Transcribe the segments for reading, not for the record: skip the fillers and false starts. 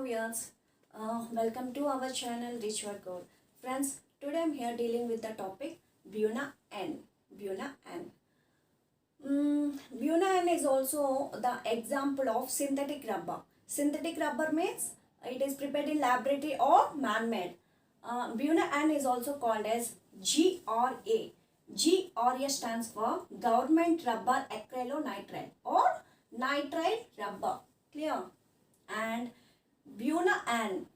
Hello viewers, welcome to our channel Rich Your Goal. Friends, today I'm here dealing with the topic Buna N. Buna N. Buna N is also the example of synthetic rubber. Synthetic rubber means it is prepared in laboratory or man-made. Buna N is also called as GRA. GRA stands for Government Rubber Acrylonitrile or nitrile rubber. Clear? And Buna N.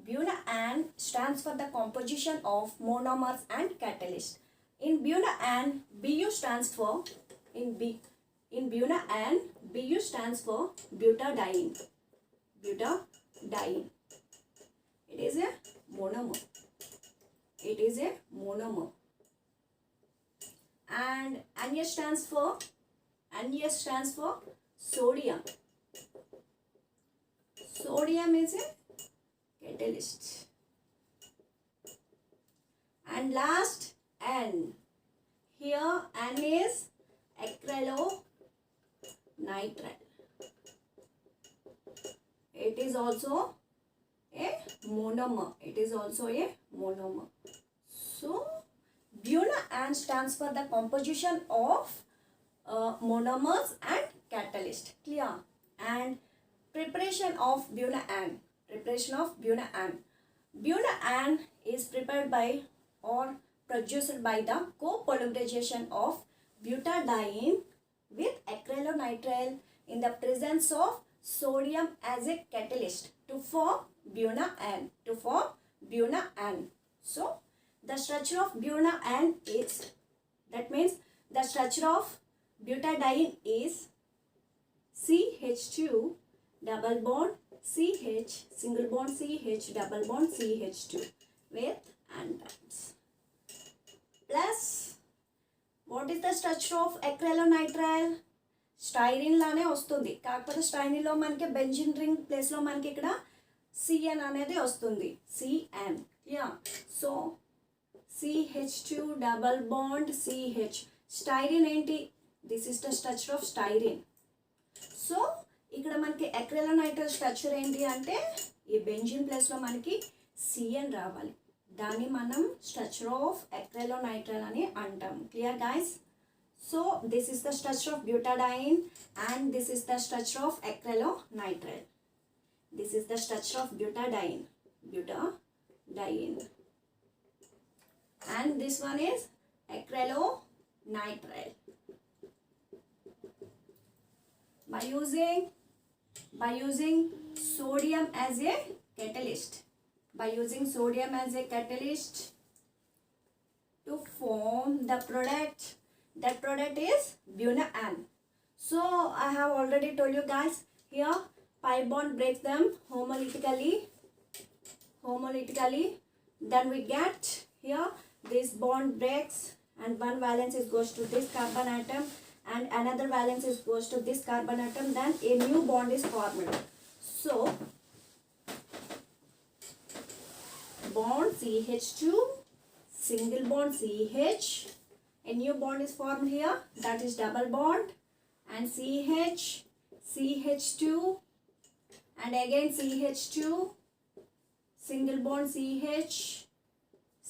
Buna N stands for the composition of monomers and catalyst. In Buna N, Bu stands for in Buna N, Bu stands for butadiene. Butadiene. It is a monomer. It is a monomer. And NS stands for sodium. Sodium is a catalyst. And last N. Here N is acrylonitrile. It is also a monomer. It is also a monomer. So Buna N stands for the composition of monomers and catalyst. Clear? And preparation of Buna N. Preparation of Buna N. Buna N is prepared by or produced by the copolymerization of butadiene with acrylonitrile in the presence of sodium as a catalyst to form Buna N. So the structure of Buna N is, that means the structure of butadiene is CH2 double bond CH, single bond CH, double bond CH2 with anions. Plus, what is the structure of acrylonitrile? Styrene లానే వస్తుంది, కాకపోతే styrene లో మనకి benzene ring place లో మనకి ఇక్కడ CN అనేది వస్తుంది. CN. Yeah. So CH2 double bond CH. Styrene ఏంటి? This is the structure of styrene. So ఇక్కడ మనకి అక్రిలోనైట్రైల్ స్ట్రక్చర్ ఏంటి అంటే ఈ బెంజీన్ ప్లేస్లో మనకి CN రావాలి. దాన్ని మనం స్ట్రక్చర్ ఆఫ్ అక్రిలోనైట్రైల్ అని అంటాం. Clear guys? So this is the structure of butadiene and this is the structure of acrylonitrile. This is the structure of butadiene. And this one is acrylonitrile. By using sodium as a catalyst. By using sodium as a catalyst to form the product. That product is Buna N. So I have already told you guys, here pi bond breaks them homolytically. Then we get here this bond breaks and one valence goes to this carbon atom and another valence goes to this carbon atom. Then a new bond is formed. So bond CH2, single bond CH, a new bond is formed here, that is double bond, and CH, CH2, and again CH2, single bond CH,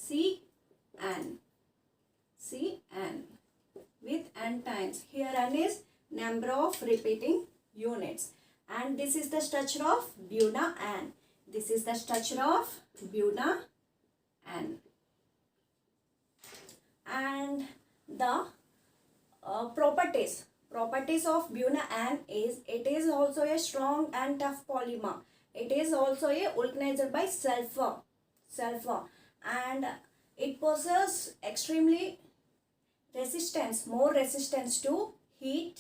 CN with N times. Here N is number of repeating units. And this is the structure of Buna N. This is the structure of Buna N. And the properties of Buna N is, it is also a strong and tough polymer. It is also a vulcanized by sulfur. And it possesses extremely more resistance to heat,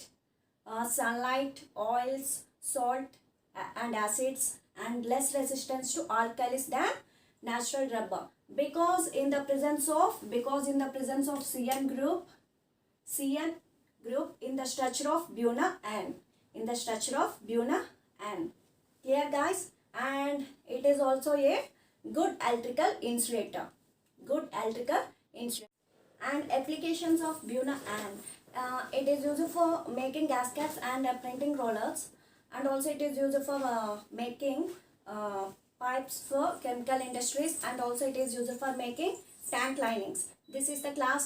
sunlight, oils, salt and acids, and less resistance to alkalis than natural rubber, because in the presence of CN group in the structure of Buna N. Clear guys? And it is also a good electrical insulator. And applications of Buna N. It is used for making gaskets and printing rollers, and also it is used for making pipes for chemical industries, and also it is used for making tank linings. This is the class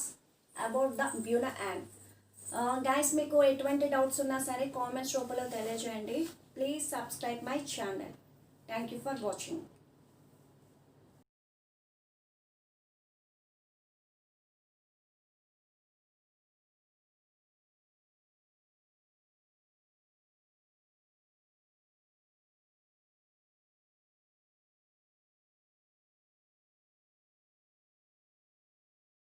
about the Buna ant. Guys, మీకు ఎటువంటి doubts ఉన్నా సరే comments రూపంలో తెలియజేయండి. Please subscribe my channel. Thank you for watching.